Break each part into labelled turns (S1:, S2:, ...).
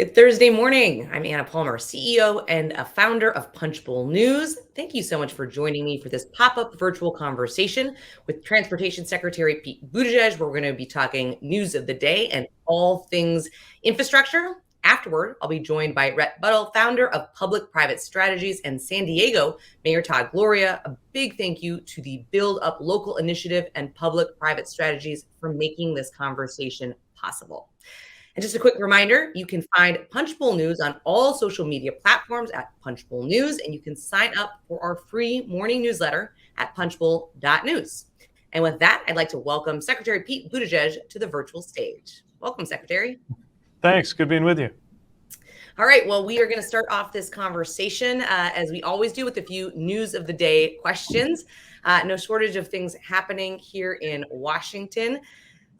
S1: Good Thursday morning. I'm Anna Palmer, CEO and a founder of Punchbowl News. Thank you so much for joining me for this pop-up virtual conversation with Transportation Secretary Pete Buttigieg, where we're going to be talking news of the day and all things infrastructure. Afterward, I'll be joined by Rhett Buttle, founder of Public-Private Strategies, and San Diego Mayor Todd Gloria. A big thank you to the Build Up Local Initiative and Public-Private Strategies for making this conversation possible. And just a quick reminder, you can find Punchbowl News on all social media platforms at Punchbowl News, and you can sign up for our free morning newsletter at punchbowl.news. And with that, I'd like to welcome Secretary Pete Buttigieg to the virtual stage. Welcome, Secretary.
S2: Thanks. Good being with you.
S1: All right. Well, we are going to start off this conversation, as we always do, with a few news of the day questions. No shortage of things happening here in Washington.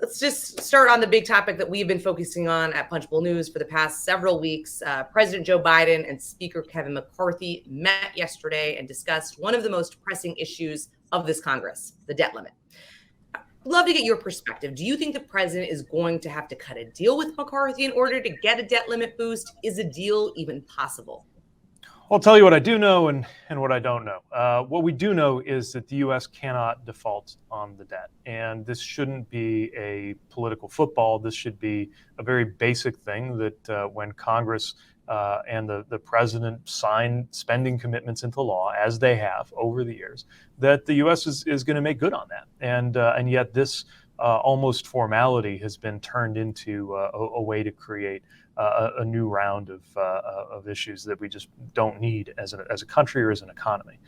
S1: Let's just start on the big topic that we've been focusing on at Punchbowl News for the past several weeks. President Joe Biden and Speaker Kevin McCarthy met yesterday and discussed one of the most pressing issues of this Congress, the debt limit. I'd love to get your perspective. Do you think the president is going to have to cut a deal with McCarthy in order to get a debt limit boost? Is a deal even possible?
S2: I'll tell you what I do know and what I don't know. What we do know is that the U.S. cannot default on the debt. And this shouldn't be a political football. This should be a very basic thing that when Congress and the president sign spending commitments into law, as they have over the years, that the U.S. is going to make good on that. And yet this almost formality has been turned into a way to create a new round of issues that we just don't need as a country or as an economy.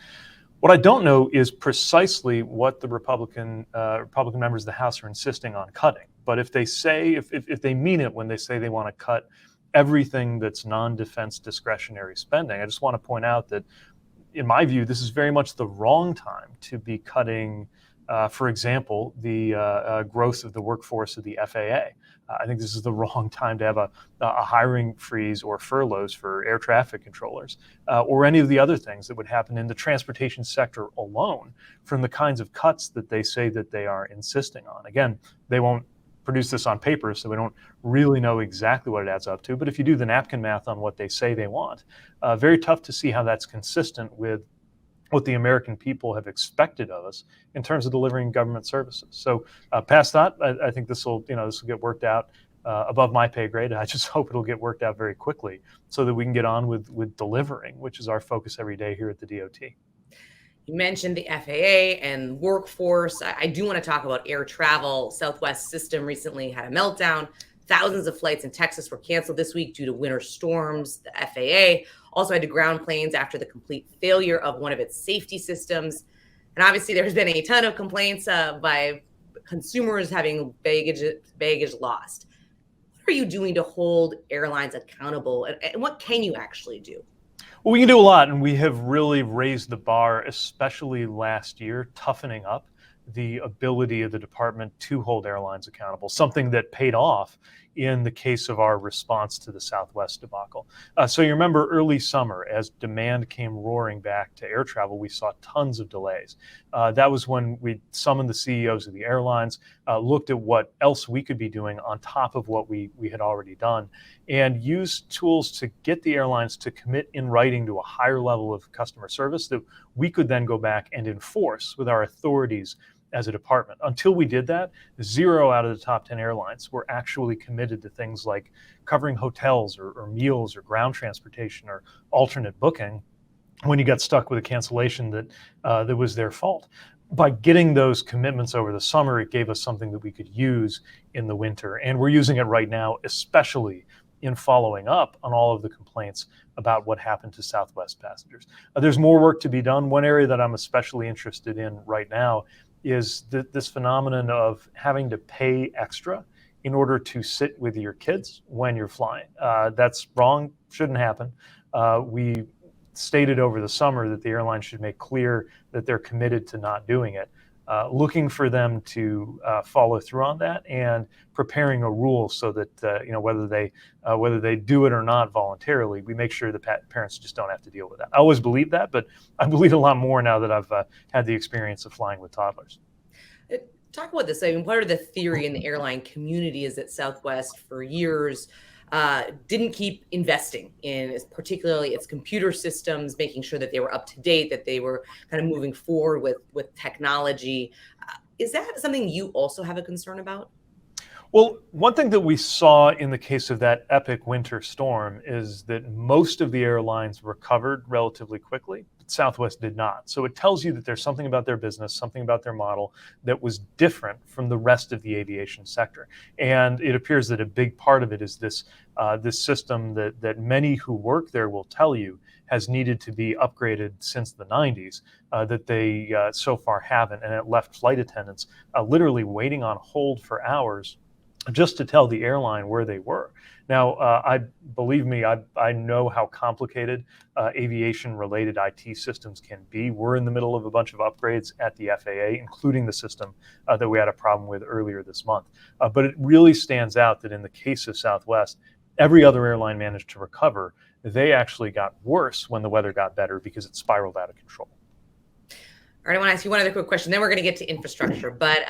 S2: What I don't know is precisely what the Republican members of the House are insisting on cutting. But if they say, if they mean it when they say they want to cut everything that's non-defense discretionary spending, I just want to point out that, in my view, this is very much the wrong time to be cutting, for example, the growth of the workforce of the FAA. I think this is the wrong time to have a hiring freeze or furloughs for air traffic controllers or any of the other things that would happen in the transportation sector alone from the kinds of cuts that they say that they are insisting on. Again, they won't produce this on paper, so we don't really know exactly what it adds up to. But if you do the napkin math on what they say they want, very tough to see how that's consistent with what the American people have expected of us in terms of delivering government services. So past that, I think this will get worked out above my pay grade. I just hope it'll get worked out very quickly so that we can get on with delivering, which is our focus every day here at the DOT.
S1: You mentioned the FAA and workforce. I do want to talk about air travel. Southwest system recently had a meltdown. Thousands of flights in Texas were canceled this week due to winter storms. The FAA also had to ground planes after the complete failure of one of its safety systems. And obviously, there's been a ton of complaints by consumers having baggage lost. What are you doing to hold airlines accountable? And what can you actually do?
S2: Well, we can do a lot, and we have really raised the bar, especially last year, toughening up the ability of the department to hold airlines accountable, something that paid off in the case of our response to the Southwest debacle. So you remember early summer, as demand came roaring back to air travel, we saw tons of delays. That was when we summoned the CEOs of the airlines, looked at what else we could be doing on top of what we had already done, and used tools to get the airlines to commit in writing to a higher level of customer service that we could then go back and enforce with our authorities as a department. Until we did that, 0 out of the top 10 airlines were actually committed to things like covering hotels or meals or ground transportation or alternate booking when you got stuck with a cancellation that was their fault. By getting those commitments over the summer, it gave us something that we could use in the winter. And we're using it right now, especially in following up on all of the complaints about what happened to Southwest passengers. There's more work to be done. One area that I'm especially interested in right now is this phenomenon of having to pay extra in order to sit with your kids when you're flying. That's wrong, shouldn't happen. We stated over the summer that the airline should make clear that they're committed to not doing it. Looking for them to follow through on that and preparing a rule so that whether they do it or not voluntarily, we make sure the parents just don't have to deal with that. I always believed that, but I believe a lot more now that I've had the experience of flying with toddlers.
S1: Talk about this. I mean, part of the theory in the airline community is that Southwest, for years, didn't keep investing in particularly its computer systems, making sure that they were up to date, that they were kind of moving forward with technology. Is that something you also have a concern about?
S2: Well, one thing that we saw in the case of that epic winter storm is that most of the airlines recovered relatively quickly, but Southwest did not. So it tells you that there's something about their business, something about their model that was different from the rest of the aviation sector. And it appears that a big part of it is this system that many who work there will tell you has needed to be upgraded since the 90s, that they so far haven't. And it left flight attendants literally waiting on hold for hours just to tell the airline where they were. Now, believe me, I know how complicated aviation-related IT systems can be. We're in the middle of a bunch of upgrades at the FAA, including the system that we had a problem with earlier this month. But it really stands out that in the case of Southwest, every other airline managed to recover. They actually got worse when the weather got better because it spiraled out of control.
S1: All right, I want to ask you one other quick question, then we're going to get to infrastructure. But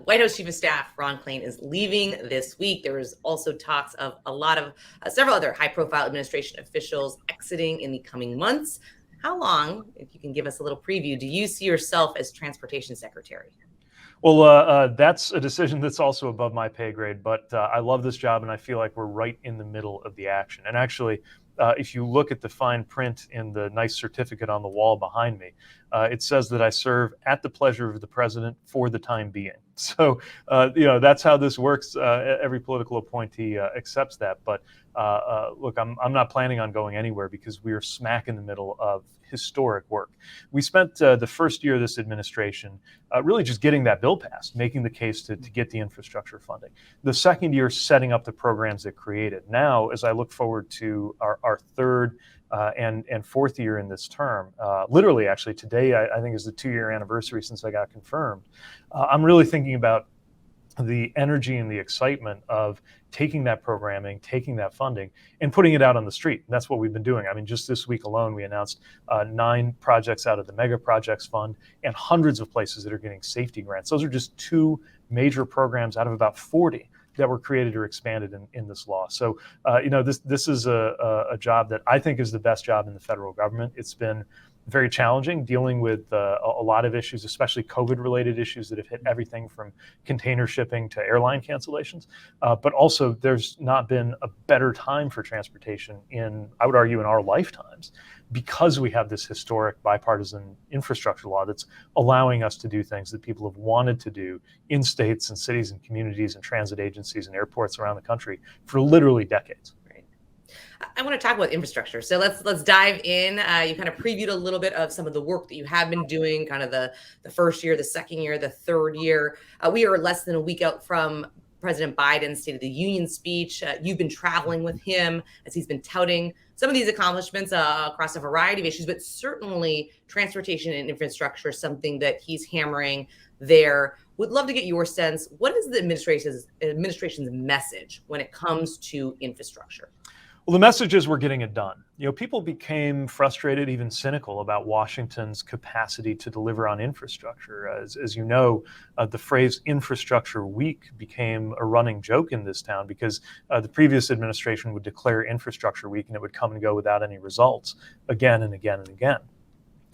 S1: White House Chief of Staff Ron Klain is leaving this week. There was also talks of a lot of several other high-profile administration officials exiting in the coming months. How long, if you can give us a little preview, do you see yourself as Transportation Secretary?
S2: Well, that's a decision that's also above my pay grade, but I love this job and I feel like we're right in the middle of the action. And actually, if you look at the fine print in the nice certificate on the wall behind me, it says that I serve at the pleasure of the president for the time being. So, that's how this works. Every political appointee accepts that. But look, I'm not planning on going anywhere because we are smack in the middle of historic work. We spent the first year of this administration really just getting that bill passed, making the case to get the infrastructure funding. The second year, setting up the programs that created. Now, as I look forward to our third and fourth year in this term, literally, actually, today I think is the 2-year anniversary since I got confirmed. I'm really thinking about the energy and the excitement of taking that programming, taking that funding, and putting it out on the street. And that's what we've been doing. I mean, just this week alone, we announced 9 projects out of the Mega Projects Fund and hundreds of places that are getting safety grants. Those are just 2 major programs out of about 40 that were created or expanded in this law. So, this is a job that I think is the best job in the federal government. It's been very challenging dealing with a lot of issues, especially COVID-related issues that have hit everything from container shipping to airline cancellations. But also, there's not been a better time for transportation I would argue, in our lifetimes, because we have this historic bipartisan infrastructure law that's allowing us to do things that people have wanted to do in states and cities and communities and transit agencies and airports around the country for literally decades.
S1: I want to talk about infrastructure. So let's dive in. You kind of previewed a little bit of some of the work that you have been doing, kind of the first year, the second year, the third year. We are less than a week out from President Biden's State of the Union speech. You've been traveling with him as he's been touting some of these accomplishments across a variety of issues, but certainly transportation and infrastructure is something that he's hammering there. Would love to get your sense. What is the administration's message when it comes to infrastructure?
S2: Well, the message is we're getting it done. People became frustrated, even cynical about Washington's capacity to deliver on infrastructure. As you know, the phrase infrastructure week became a running joke in this town because the previous administration would declare infrastructure week and it would come and go without any results again and again and again.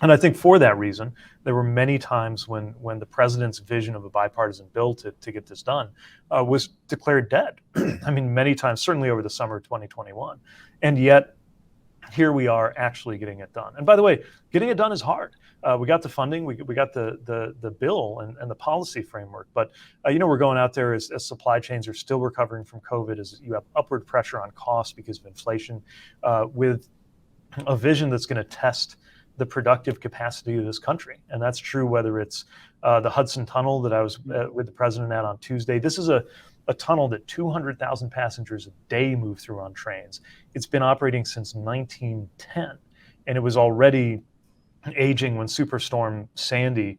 S2: And I think for that reason, there were many times when the president's vision of a bipartisan bill to get this done was declared dead. I mean, many times, certainly over the summer of 2021. And yet, here we are actually getting it done. And by the way, getting it done is hard. We got the funding, we got the bill and the policy framework. But, we're going out there as supply chains are still recovering from COVID, as you have upward pressure on costs because of inflation, with a vision that's going to test the productive capacity of this country. And that's true whether it's the Hudson Tunnel that I was with the president at on Tuesday. This is a tunnel that 200,000 passengers a day move through on trains. It's been operating since 1910, and it was already aging when Superstorm Sandy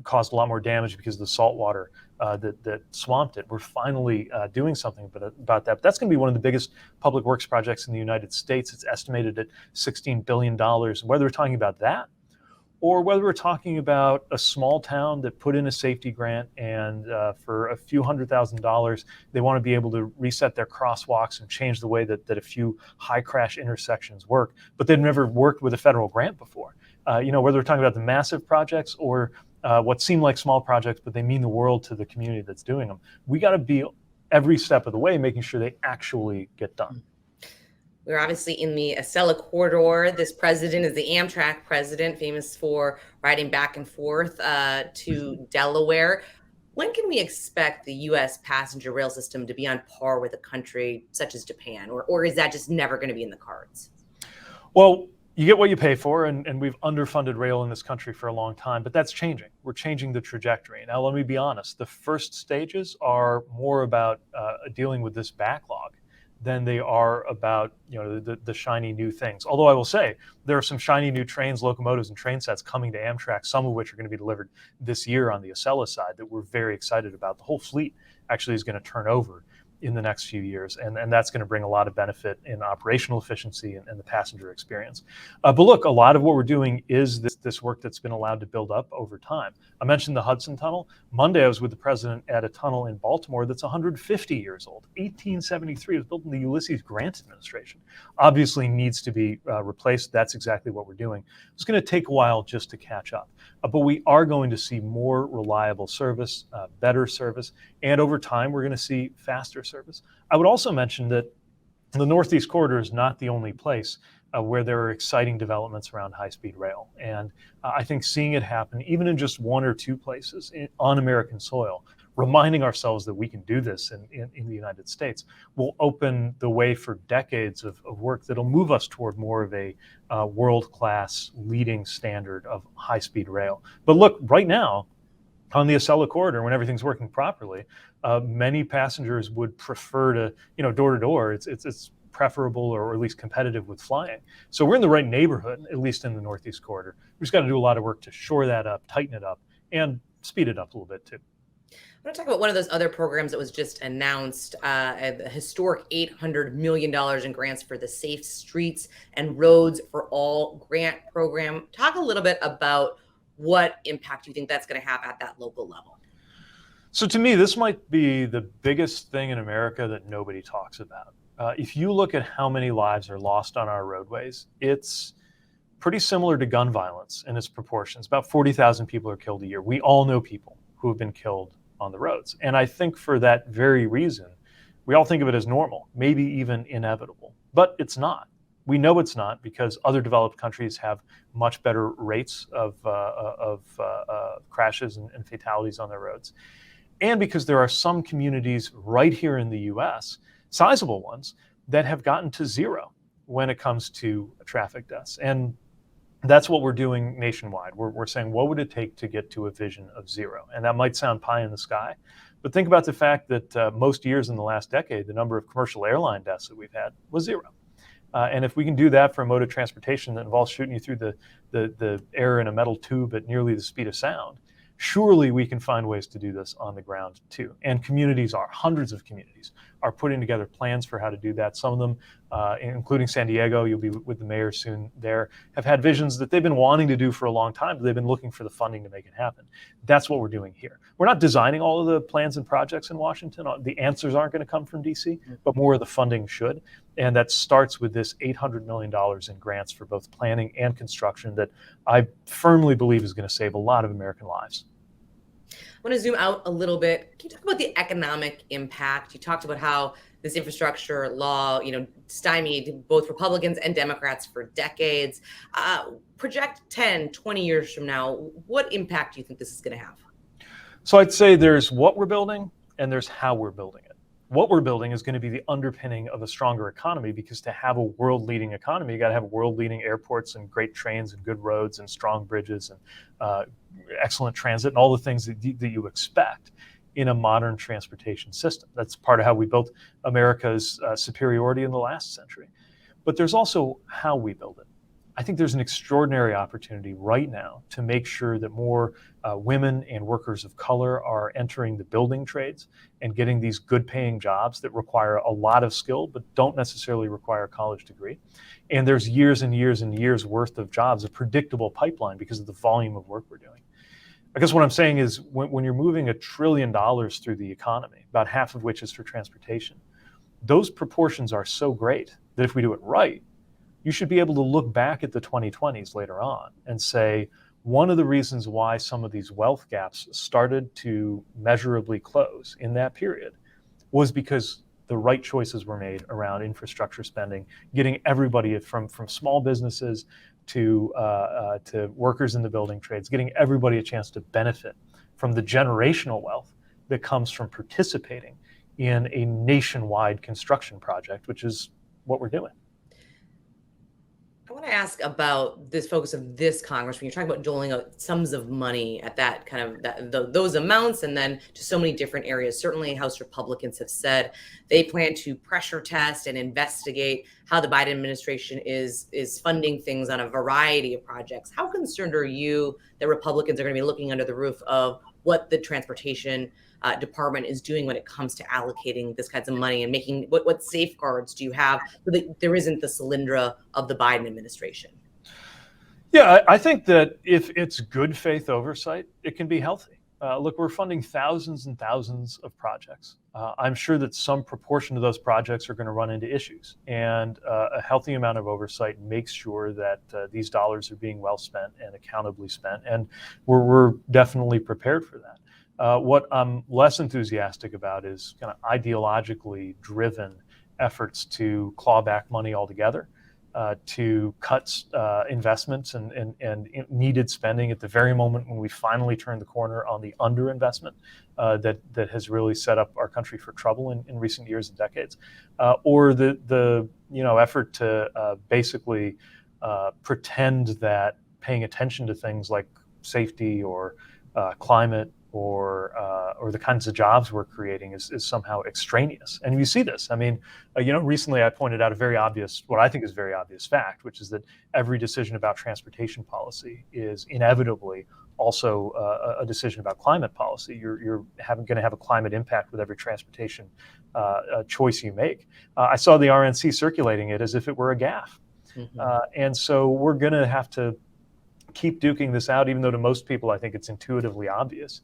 S2: caused a lot more damage because of the salt water that swamped it. We're finally doing something about that. But that's going to be one of the biggest public works projects in the United States. It's estimated at $16 billion. And whether we're talking about that or whether we're talking about a small town that put in a safety grant and for a few $100,000, they want to be able to reset their crosswalks and change the way that a few high crash intersections work, but they've never worked with a federal grant before. Whether we're talking about the massive projects or what seem like small projects, but they mean the world to the community that's doing them. We got to be every step of the way making sure they actually get done.
S1: We're obviously in the Acela corridor. This president is the Amtrak president, famous for riding back and forth to Delaware. When can we expect the U.S. passenger rail system to be on par with a country such as Japan, or is that just never going to be in the cards?
S2: Well, you get what you pay for, and we've underfunded rail in this country for a long time, but that's changing. We're changing the trajectory. Now, let me be honest. The first stages are more about dealing with this backlog than they are about the shiny new things. Although I will say there are some shiny new trains, locomotives, and train sets coming to Amtrak, some of which are going to be delivered this year on the Acela side that we're very excited about. The whole fleet actually is going to turn over in the next few years, and that's going to bring a lot of benefit in operational efficiency and the passenger experience. But look, a lot of what we're doing is this work that's been allowed to build up over time. I mentioned the Hudson Tunnel. Monday, I was with the president at a tunnel in Baltimore that's 150 years old. 1873. It was built in the Ulysses Grant administration. Obviously needs to be replaced. That's exactly what we're doing. It's going to take a while just to catch up. But we are going to see more reliable service, better service, and over time, we're going to see faster service. I would also mention that the Northeast Corridor is not the only place where there are exciting developments around high-speed rail. And I think seeing it happen, even in just one or two places on American soil, reminding ourselves that we can do this in the United States will open the way for decades of work that'll move us toward more of a world-class leading standard of high-speed rail. But look, right now, on the Acela corridor, when everything's working properly, many passengers would prefer to, door to door. It's preferable or at least competitive with flying. So we're in the right neighborhood, at least in the Northeast corridor. We just got to do a lot of work to shore that up, tighten it up, and speed it up a little bit too.
S1: I want to talk about one of those other programs that was just announced, a historic $800 million in grants for the Safe Streets and Roads for All grant program. Talk a little bit about what impact you think that's going to have at that local level.
S2: So to me, this might be the biggest thing in America that nobody talks about. If you look at how many lives are lost on our roadways, it's pretty similar to gun violence in its proportions. About 40,000 people are killed a year. We all know people who have been killed on the roads. And I think for that very reason, we all think of it as normal, maybe even inevitable, but it's not. We know it's not because other developed countries have much better rates of crashes and fatalities on their roads. And because there are some communities right here in the US, sizable ones, that have gotten to zero when it comes to traffic deaths. And that's what we're doing nationwide. We're saying, what would it take to get to a vision of zero? And that might sound pie in the sky, but think about the fact that most years in the last decade, the number of commercial airline deaths that we've had was zero. And if we can do that for a mode of transportation that involves shooting you through the air in a metal tube at nearly the speed of sound, surely we can find ways to do this on the ground too. And hundreds of communities are putting together plans for how to do that. Some of them, including San Diego, you'll be with the mayor soon there, have had visions that they've been wanting to do for a long time, but they've been looking for the funding to make it happen. That's what we're doing here. We're not designing all of the plans and projects in Washington. The answers aren't going to come from DC, but more of the funding should. And that starts with this $800 million in grants for both planning and construction that I firmly believe is going to save a lot of American lives.
S1: I want to zoom out a little bit. Can you talk about the economic impact? You talked about how this infrastructure law, stymied both Republicans and Democrats for decades. Project 10, 20 years from now, what impact do you think this is going to have?
S2: So I'd say there's what we're building and there's how we're building it. What we're building is going to be the underpinning of a stronger economy, because to have a world-leading economy, you got to have world-leading airports and great trains and good roads and strong bridges and excellent transit and all the things that you expect in a modern transportation system. That's part of how we built America's superiority in the last century. But there's also how we build it. I think there's an extraordinary opportunity right now to make sure that more women and workers of color are entering the building trades and getting these good paying jobs that require a lot of skill but don't necessarily require a college degree. And there's years and years and years worth of jobs, a predictable pipeline because of the volume of work we're doing. I guess what I'm saying is when you're moving $1 trillion through the economy, about half of which is for transportation, those proportions are so great that if we do it right, you should be able to look back at the 2020s later on and say, one of the reasons why some of these wealth gaps started to measurably close in that period was because the right choices were made around infrastructure spending, getting everybody from small businesses to workers in the building trades, getting everybody a chance to benefit from the generational wealth that comes from participating in a nationwide construction project, which is what we're doing.
S1: I want to ask about this focus of this Congress when you're talking about doling out sums of money at that kind of those amounts, and then to so many different areas. Certainly, House Republicans have said they plan to pressure test and investigate how the Biden administration is funding things on a variety of projects. How concerned are you that Republicans are going to be looking under the roof of what the transportation department is doing when it comes to allocating this kinds of money and making what safeguards do you have so that there isn't the Solyndra of the Biden administration?
S2: Yeah, I think that if it's good faith oversight, it can be healthy. Look, we're funding thousands and thousands of projects. I'm sure that some proportion of those projects are going to run into issues, and a healthy amount of oversight makes sure that these dollars are being well spent and accountably spent, and we're definitely prepared for that. What I'm less enthusiastic about is kind of ideologically driven efforts to claw back money altogether, to cut investments and needed spending at the very moment when we finally turn the corner on the underinvestment that has really set up our country for trouble in recent years and decades, or the effort to basically pretend that paying attention to things like safety or climate or the kinds of jobs we're creating is somehow extraneous. And you see this. I mean, recently I pointed out what I think is a very obvious fact, which is that every decision about transportation policy is inevitably also a decision about climate policy. You're going to have a climate impact with every transportation choice you make. I saw the RNC circulating it as if it were a gaffe. Mm-hmm. And so we're going to have to keep duking this out, even though to most people I think it's intuitively obvious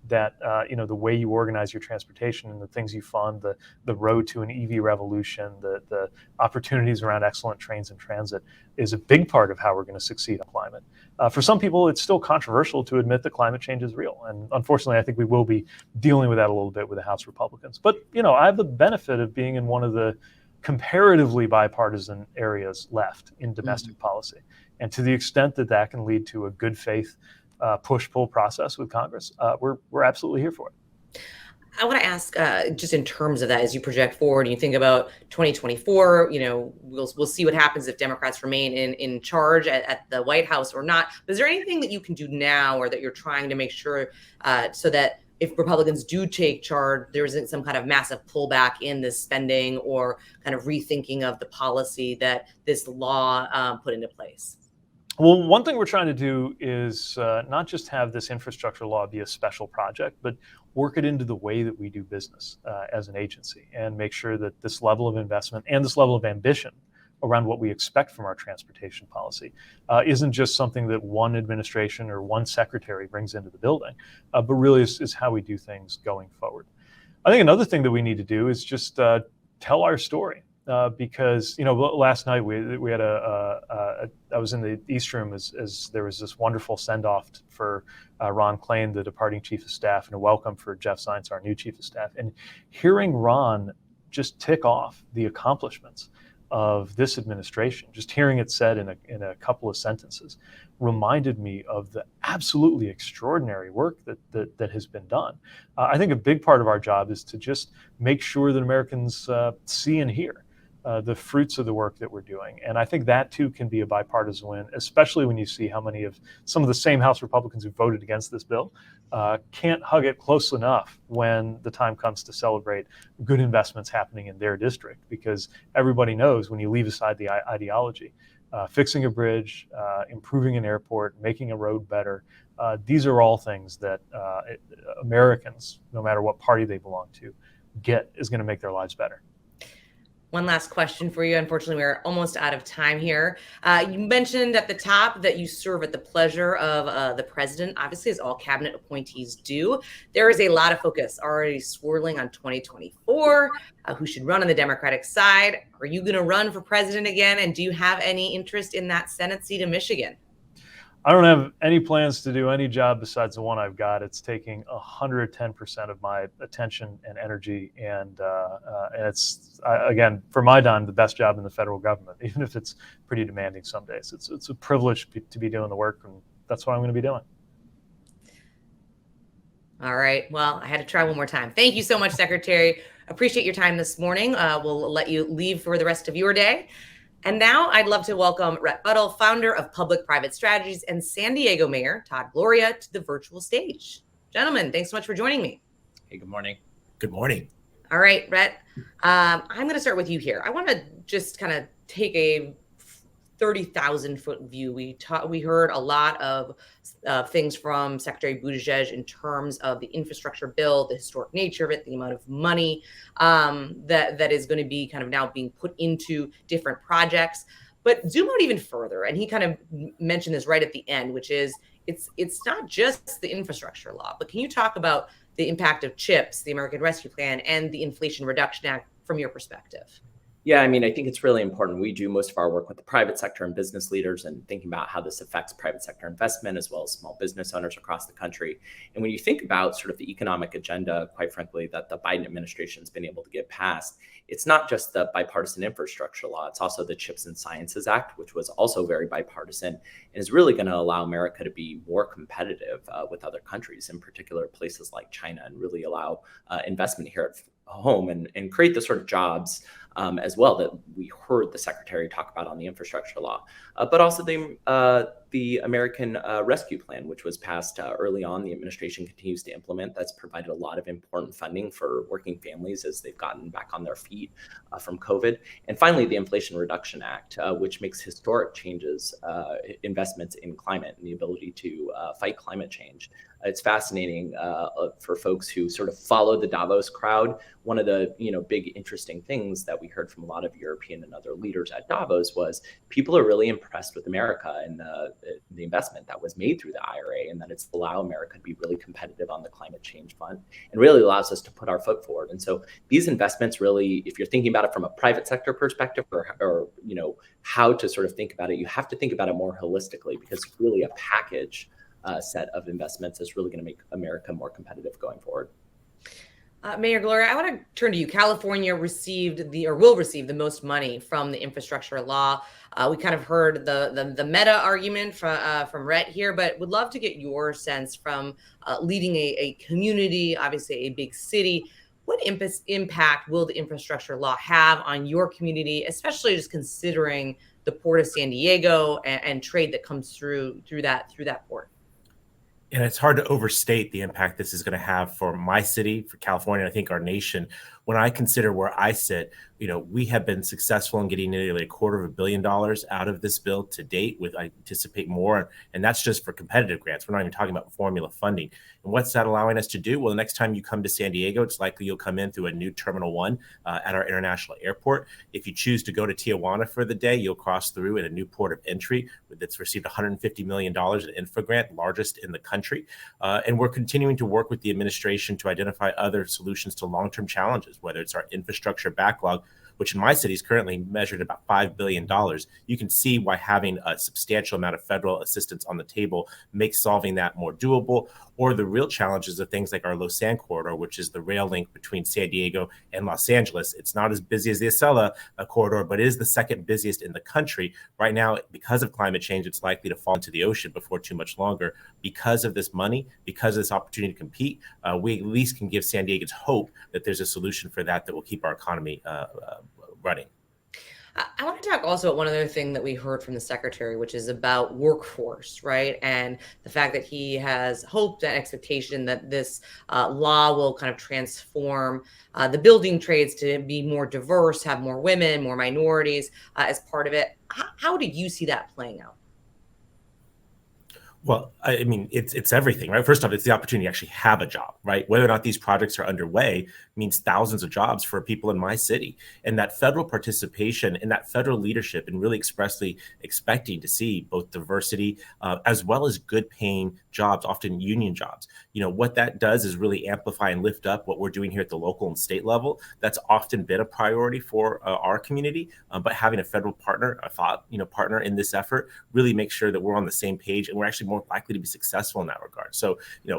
S2: that the way you organize your transportation and the things you fund, the road to an EV revolution, the opportunities around excellent trains and transit is a big part of how we're going to succeed on climate. For some people, it's still controversial to admit that climate change is real, and unfortunately, I think we will be dealing with that a little bit with the House Republicans. But I have the benefit of being in one of the comparatively bipartisan areas left in domestic policy. And to the extent that that can lead to a good faith push-pull process with Congress, we're absolutely here for it.
S1: I want to ask, just in terms of that, as you project forward and you think about 2024, we'll see what happens if Democrats remain in charge at the White House or not. But is there anything that you can do now or that you're trying to make sure so that if Republicans do take charge, there isn't some kind of massive pullback in this spending or kind of rethinking of the policy that this law put into place?
S2: Well, one thing we're trying to do is not just have this infrastructure law be a special project, but work it into the way that we do business as an agency and make sure that this level of investment and this level of ambition around what we expect from our transportation policy isn't just something that one administration or one secretary brings into the building, but really is how we do things going forward. I think another thing that we need to do is just tell our story. Because last night we had I was in the East Room as there was this wonderful send-off for Ron Klain, the departing chief of staff, and a welcome for Jeff Zients, our new chief of staff. And hearing Ron just tick off the accomplishments of this administration, just hearing it said in a couple of sentences, reminded me of the absolutely extraordinary work that has been done. I think a big part of our job is to just make sure that Americans see and hear the fruits of the work that we're doing. And I think that too can be a bipartisan win, especially when you see how many of some of the same House Republicans who voted against this bill can't hug it close enough when the time comes to celebrate good investments happening in their district, because everybody knows when you leave aside the ideology, fixing a bridge, improving an airport, making a road better. These are all things that Americans, no matter what party they belong to, is going to make their lives better.
S1: One last question for you. Unfortunately, we're almost out of time here. You mentioned at the top that you serve at the pleasure of the president, obviously, as all cabinet appointees do. There is a lot of focus already swirling on 2024, who should run on the Democratic side. Are you going to run for president again? And do you have any interest in that Senate seat in Michigan?
S2: I don't have any plans to do any job besides the one I've got. It's taking 110% of my attention and energy, and it's again, for my dime, the best job in the federal government, even if it's pretty demanding some days. It's a privilege to be doing the work, and that's what I'm going to be doing.
S1: All right. Well, I had to try one more time. Thank you so much, Secretary. Appreciate your time this morning. We'll let you leave for the rest of your day. And now I'd love to welcome Rhett Buttle, founder of Public-Private Strategies, and San Diego Mayor Todd Gloria to the virtual stage. Gentlemen, thanks so much for joining me.
S3: Hey, good morning.
S4: Good morning.
S1: All right, Rhett, I'm going to start with you here. I want to just kind of take a 30,000-foot view. We heard a lot of things from Secretary Buttigieg in terms of the infrastructure bill, the historic nature of it, the amount of money that is going to be kind of now being put into different projects. But zoom out even further, and he kind of mentioned this right at the end, which is it's not just the infrastructure law, but can you talk about the impact of CHIPS, the American Rescue Plan, and the Inflation Reduction Act from your perspective?
S3: Yeah, I mean, I think it's really important. We do most of our work with the private sector and business leaders and thinking about how this affects private sector investment as well as small business owners across the country. And when you think about sort of the economic agenda, quite frankly, that the Biden administration has been able to get passed, it's not just the bipartisan infrastructure law, it's also the CHIPS and Sciences Act, which was also very bipartisan and is really going to allow America to be more competitive with other countries, in particular places like China, and really allow investment here at home and create the sort of jobs as well that we heard the secretary talk about on the infrastructure law, but also the American Rescue Plan, which was passed early on. The administration continues to implement. That's provided a lot of important funding for working families as they've gotten back on their feet from COVID. And finally, the Inflation Reduction Act, which makes historic changes, investments in climate and the ability to fight climate change. It's fascinating for folks who sort of follow the Davos crowd. One of the big interesting things that we heard from a lot of European and other leaders at Davos was people are really impressed with America and the investment that was made through the IRA, and that it's allowed America to be really competitive on the climate change front and really allows us to put our foot forward. And so these investments really, if you're thinking about it from a private sector perspective or how to sort of think about it, you have to think about it more holistically, because it's really a package set of investments is really going to make America more competitive going forward.
S1: Mayor Gloria, I want to turn to you. California will receive the most money from the infrastructure law. We kind of heard the meta argument from Rhett here, but would love to get your sense from leading a community, obviously a big city. What impact will the infrastructure law have on your community, especially just considering the port of San Diego and trade that comes through that port?
S4: And it's hard to overstate the impact this is going to have for my city, for California, and I think our nation. When I consider where I sit, we have been successful in getting nearly $250 million out of this bill to date, with I anticipate more. And that's just for competitive grants. We're not even talking about formula funding. And what's that allowing us to do? Well, the next time you come to San Diego, it's likely you'll come in through a new Terminal 1 at our international airport. If you choose to go to Tijuana for the day, you'll cross through at a new port of entry that's received $150 million in infra grant, largest in the country. And we're continuing to work with the administration to identify other solutions to long-term challenges, whether it's our infrastructure backlog, which in my city is currently measured at about $5 billion. You can see why having a substantial amount of federal assistance on the table makes solving that more doable, or the real challenges of things like our Lausanne corridor, which is the rail link between San Diego and Los Angeles. It's not as busy as the Acela corridor, but it is the second busiest in the country. Right now, because of climate change, it's likely to fall into the ocean before too much longer. Because of this money, because of this opportunity to compete, we at least can give San Diegans hope that there's a solution for that will keep our economy running.
S1: I want to talk also about one other thing that we heard from the secretary, which is about workforce, right? And the fact that he has hope and expectation that this law will kind of transform the building trades to be more diverse, have more women, more minorities as part of it. How do you see that playing out?
S4: Well, I mean, it's everything, right? First off, it's the opportunity to actually have a job, right? Whether or not these projects are underway means thousands of jobs for people in my city. And that federal participation and that federal leadership and really expressly expecting to see both diversity as well as good paying jobs, often union jobs. What that does is really amplify and lift up what we're doing here at the local and state level. That's often been a priority for our community, but having a federal partner, partner in this effort really makes sure that we're on the same page and we're actually more likely to be successful in that regard. So,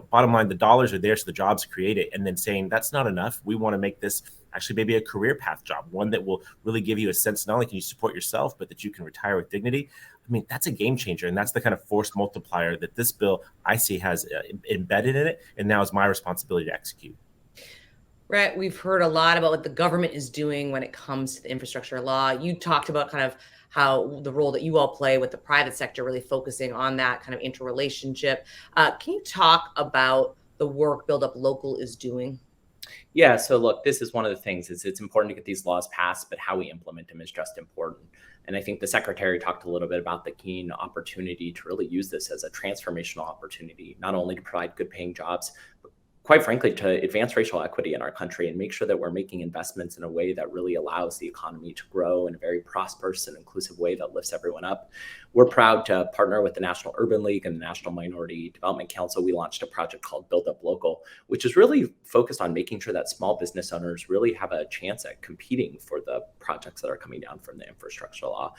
S4: bottom line, the dollars are there, so the jobs created, and then saying that's not enough. We want to make this actually maybe a career path job, one that will really give you a sense not only can you support yourself, but that you can retire with dignity. I mean, that's a game changer, and that's the kind of force multiplier that this bill I see has embedded in it, and now is my responsibility to execute.
S1: Right. We've heard a lot about what the government is doing when it comes to the infrastructure law. You talked about kind of how the role that you all play with the private sector, really focusing on that kind of interrelationship. Can you talk about the work Build Up Local is doing?
S3: Yeah, so look, this is one of the things is it's important to get these laws passed, but how we implement them is just important. And I think the secretary talked a little bit about the keen opportunity to really use this as a transformational opportunity, not only to provide good paying jobs, but quite frankly, to advance racial equity in our country and make sure that we're making investments in a way that really allows the economy to grow in a very prosperous and inclusive way that lifts everyone up. We're proud to partner with the National Urban League and the National Minority Development Council. We launched a project called Build Up Local, which is really focused on making sure that small business owners really have a chance at competing for the projects that are coming down from the infrastructure law.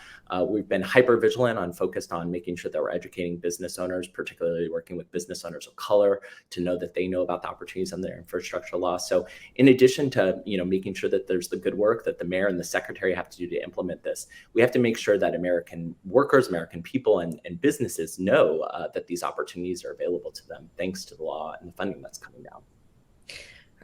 S3: We've been hyper vigilant on focused on making sure that we're educating business owners, particularly working with business owners of color, to know that they know about the opportunities on their infrastructure law. So in addition to making sure that there's the good work that the mayor and the secretary have to do to implement this, we have to make sure that American workers, American people and businesses know that these opportunities are available to them thanks to the law and the funding that's coming down.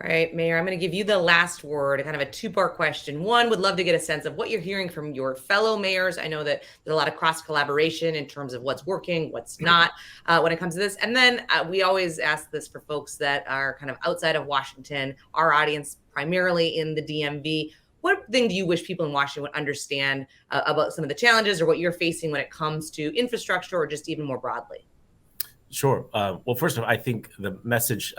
S1: All right, Mayor, I'm going to give you the last word, kind of a two-part question. One, would love to get a sense of what you're hearing from your fellow mayors. I know that there's a lot of cross-collaboration in terms of what's working, what's not when it comes to this. And then we always ask this for folks that are kind of outside of Washington, our audience primarily in the DMV. What thing do you wish people in Washington would understand about some of the challenges or what you're facing when it comes to infrastructure or just even more broadly?
S4: Sure. Well, first of all, I think the message,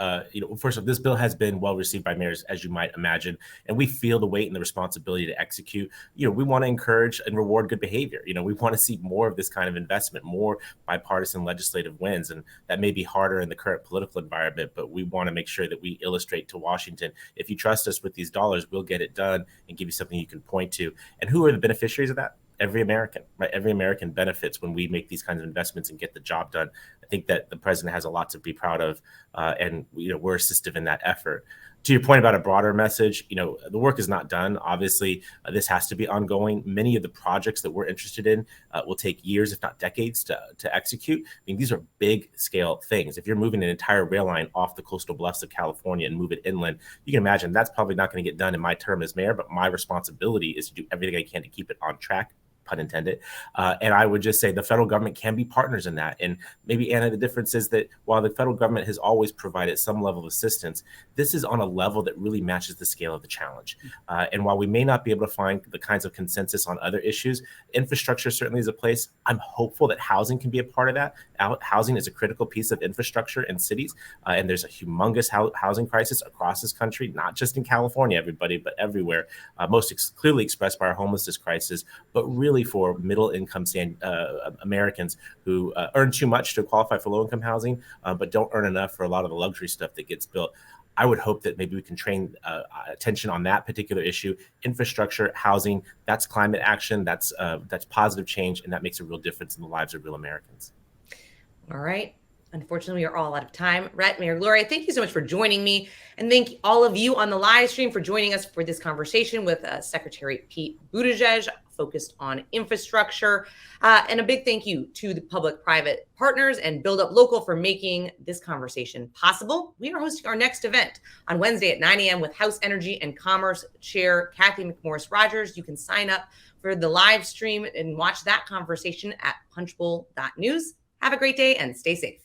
S4: first of all, this bill has been well received by mayors, as you might imagine, and we feel the weight and the responsibility to execute. We want to encourage and reward good behavior. We want to see more of this kind of investment, more bipartisan legislative wins, and that may be harder in the current political environment, but we want to make sure that we illustrate to Washington, if you trust us with these dollars, we'll get it done and give you something you can point to. And who are the beneficiaries of that? Every American, right? Every American benefits when we make these kinds of investments and get the job done. I think that the president has a lot to be proud of, and we're assistive in that effort. To your point about a broader message, the work is not done. Obviously, this has to be ongoing. Many of the projects that we're interested in will take years, if not decades, to execute. I mean, these are big scale things. If you're moving an entire rail line off the coastal bluffs of California and move it inland, you can imagine that's probably not going to get done in my term as mayor, but my responsibility is to do everything I can to keep it on track, pun intended. And I would just say the federal government can be partners in that. And maybe, Anna, the difference is that while the federal government has always provided some level of assistance, this is on a level that really matches the scale of the challenge. And while we may not be able to find the kinds of consensus on other issues, infrastructure certainly is a place. I'm hopeful that housing can be a part of that. Housing is a critical piece of infrastructure in cities. And there's a humongous housing crisis across this country, not just in California, everybody, but everywhere. Most clearly expressed by our homelessness crisis, but really for middle-income Americans who earn too much to qualify for low-income housing, but don't earn enough for a lot of the luxury stuff that gets built. I would hope that maybe we can train attention on that particular issue. Infrastructure, housing, that's climate action, that's positive change, and that makes a real difference in the lives of real Americans.
S1: All right. Unfortunately, we are all out of time. Rhett, Mayor Gloria, thank you so much for joining me. And thank all of you on the live stream for joining us for this conversation with Secretary Pete Buttigieg, focused on infrastructure. And a big thank you to the public-private partners and Build Up Local for making this conversation possible. We are hosting our next event on Wednesday at 9 a.m. with House Energy and Commerce Chair Kathy McMorris-Rogers. You can sign up for the live stream and watch that conversation at punchbowl.news. Have a great day and stay safe.